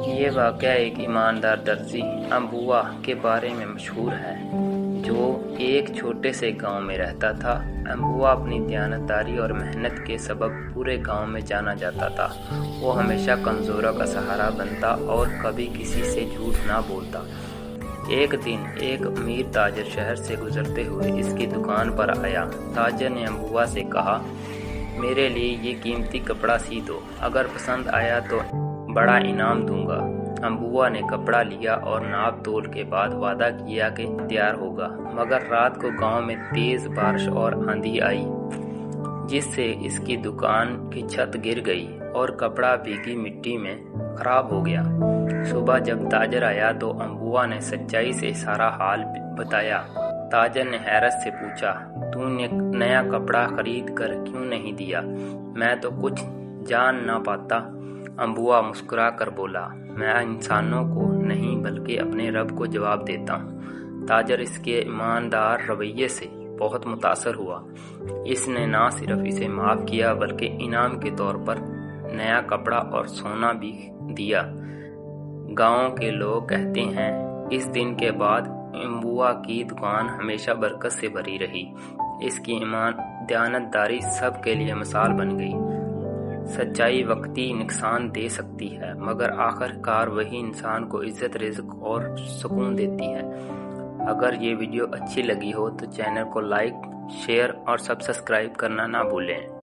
یہ واقعہ ایک ایماندار درزی امبوا کے بارے میں مشہور ہے جو ایک چھوٹے سے گاؤں میں رہتا تھا۔ امبوا اپنی دیانتداری اور محنت کے سبب پورے گاؤں میں جانا جاتا تھا۔ وہ ہمیشہ کمزوروں کا سہارا بنتا اور کبھی کسی سے جھوٹ نہ بولتا۔ ایک دن ایک امیر تاجر شہر سے گزرتے ہوئے اس کی دکان پر آیا۔ تاجر نے امبوا سے کہا، میرے لیے یہ قیمتی کپڑا سی دو، اگر پسند آیا تو بڑا انعام دوں گا۔ امبوا نے کپڑا لیا اور ناپ تول کے بعد وعدہ کیا کہ تیار ہوگا، مگر رات کو گاؤں میں تیز بارش اور آندھی آئی جس سے اس کی دکان کی چھت گر گئی اور کپڑا بھیگی مٹی میں خراب ہو گیا۔ صبح جب تاجر آیا تو امبوا نے سچائی سے سارا حال بتایا۔ تاجر نے حیرت سے پوچھا، تو نے نیا کپڑا خرید کر کیوں نہیں دیا؟ میں تو کچھ جان نہ پاتا۔ امبوا مسکرا کر بولا، میں انسانوں کو نہیں بلکہ اپنے رب کو جواب دیتا ہوں۔ تاجر اس کے ایماندار رویے سے بہت متاثر ہوا۔ اس نے نہ صرف اسے معاف کیا بلکہ انعام کے طور پر نیا کپڑا اور سونا بھی دیا۔ گاؤں کے لوگ کہتے ہیں اس دن کے بعد امبوا کی دکان ہمیشہ برکت سے بھری رہی۔ اس کی دیانتداری سب کے لیے مثال بن گئی۔ سچائی وقتی نقصان دے سکتی ہے مگر آخر کار وہی انسان کو عزت، رزق اور سکون دیتی ہے۔ اگر یہ ویڈیو اچھی لگی ہو تو چینل کو لائک، شیئر اور سبسکرائب کرنا نہ بھولیں۔